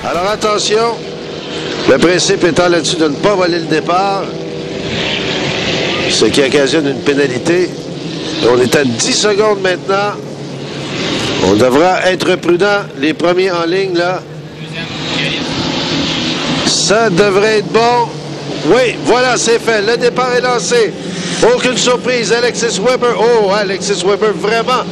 Alors attention, le principe étant là-dessus de ne pas voler le départ, ce qui occasionne une pénalité. On est à 10 secondes maintenant. On devra être prudent. Les premiers en ligne, là. Ça devrait être bon. Oui, voilà, c'est fait. Le départ est lancé. Aucune surprise. Alexis Weber. Oh, Alexis Weber, vraiment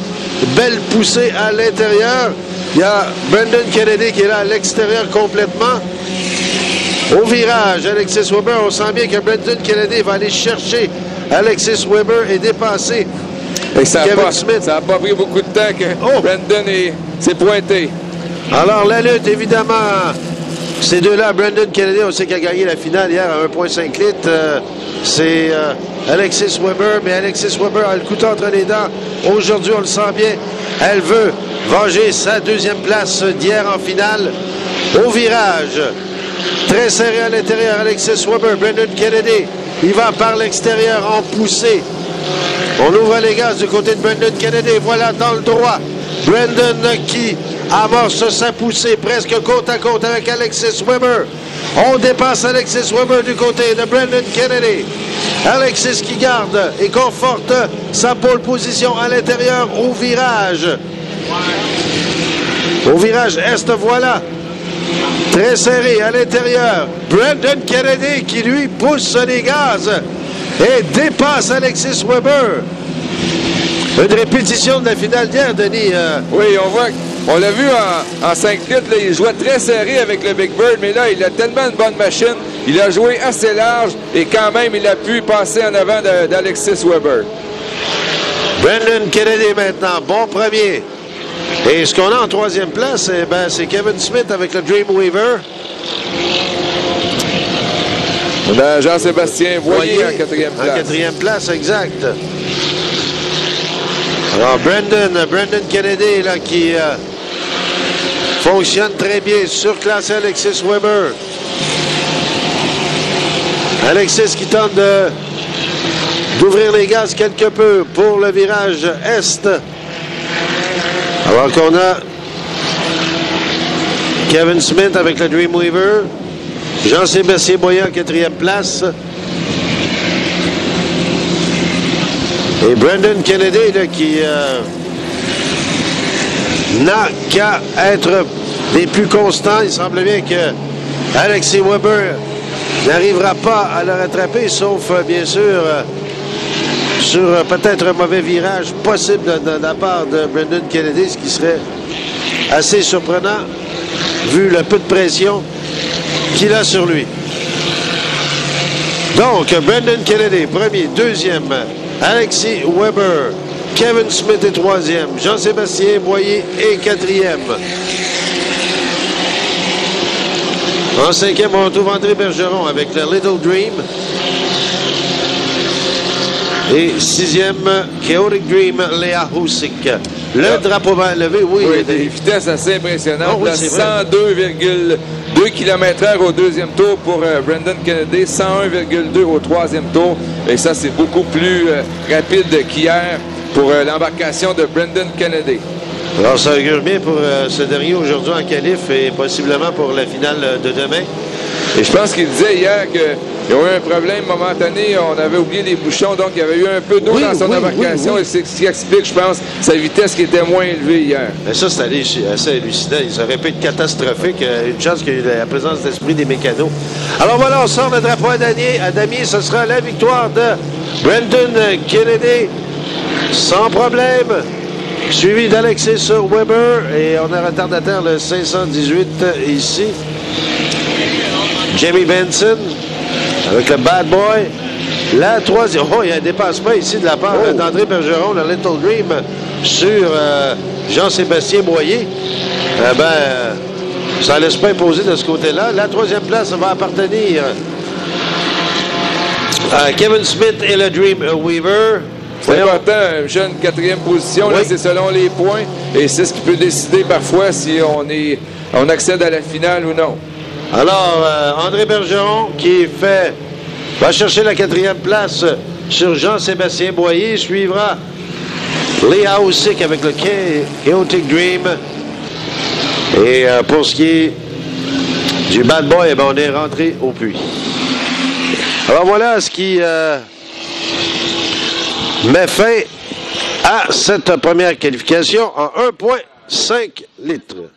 belle poussée à l'intérieur. Il y a Brendan Kennedy qui est là à l'extérieur complètement. Au virage, Alexis Weber, on sent bien que Brendan Kennedy va aller chercher Alexis Weber et dépasser Kevin Smith. Ça n'a pas pris beaucoup de temps que Brendan s'est pointé. Alors, la lutte, évidemment, ces deux-là, Brendan Kennedy, on sait qu'il a gagné la finale hier à 1,5 litres. C'est Alexis Weber, mais Alexis Weber a le couteau entre les dents. Aujourd'hui, on le sent bien. Elle veut venger sa deuxième place d'hier en finale. Au virage, très serré à l'intérieur, Alexis Weber, Brendan Kennedy. Il va par l'extérieur en poussée. On ouvre les gaz du côté de Brendan Kennedy. Voilà dans le droit. Brendan qui amorce sa poussée presque côte à côte avec Alexis Weber. On dépasse Alexis Weber du côté de Brendan Kennedy. Alexis qui garde et conforte sa pole position à l'intérieur au virage. Au virage est, voilà. Très serré à l'intérieur. Brendan Kennedy qui lui pousse les gaz et dépasse Alexis Weber. Une répétition de la finale d'hier, Denis. Oui, on l'a vu en 5 litres, là, il jouait très serré avec le Big Bird, mais là, il a tellement une bonne machine. Il a joué assez large et quand même, il a pu passer en avant d'Alexis Weber. Brendan Kennedy maintenant, bon premier. Et ce qu'on a en troisième place, c'est Kevin Smith avec le Dreamweaver. On a Jean-Sébastien Boyer en quatrième place. En quatrième place, exact. Alors, Brendan Kennedy, là, qui fonctionne très bien, surclassé Alexis Weber. Alexis qui tente d'ouvrir les gaz quelque peu pour le virage Est. Alors qu'on a Kevin Smith avec le Dreamweaver. Jean-Sébastien Boyer en quatrième place. Et Brendan Kennedy là, qui n'a qu'à être des plus constants. Il semble bien que Alexis Weber n'arrivera pas à le rattraper, sauf bien sûr sur peut-être un mauvais virage possible de la part de Brendan Kennedy, ce qui serait assez surprenant vu le peu de pression qu'il a sur lui. Donc, Brendan Kennedy, premier, deuxième, Alexis Weber, Kevin Smith est troisième, Jean-Sébastien Boyer est quatrième. En cinquième, on retrouve André Bergeron avec le Little Dream. Et sixième, Chaotic Dream, Léa Houssik. Le drapeau va lever, oui. Oui, des vitesses assez impressionnantes. Oh, oui, 102,2 km/h au deuxième tour pour Brendan Kennedy, 101,2 au troisième tour. Et ça, c'est beaucoup plus rapide qu'hier pour l'embarcation de Brendan Kennedy. Alors, ça augure bien pour ce dernier aujourd'hui en qualif et possiblement pour la finale de demain. Et je pense qu'il disait hier qu'il y a eu un problème momentané. On avait oublié les bouchons, donc il y avait eu un peu d'eau dans son embarcation. Et c'est ce qui explique, je pense, sa vitesse qui était moins élevée hier. Mais ça, c'est assez hallucinant. Ça aurait pu être catastrophique. Une chance qu'il y ait la présence d'esprit des mécanos. Alors voilà, on sort le drapeau à damier. Ce sera la victoire de Brendan Kennedy. Sans problème. Suivi d'Alexis Weber. Et on a retardataire le 518 ici. Jamie Benson avec le Bad Boy. La troisième. Oh, il y a un dépassement ici de la part d'André Bergeron, le Little Dream, sur Jean-Sébastien Boyer. Ça ne laisse pas imposer de ce côté-là. La troisième place va appartenir à Kevin Smith et le Dreamweaver. C'est important, une jeune quatrième position, là, c'est selon les points. Et c'est ce qui peut décider parfois si on accède à la finale ou non. Alors, André Bergeron qui va chercher la quatrième place sur Jean-Sébastien Boyer. Suivra Léa Houssik avec le Chaotic Dream. Et pour ce qui est Du bad boy, ben on est rentré au puits. Alors voilà ce qui met fin à cette première qualification en 1,5 litres.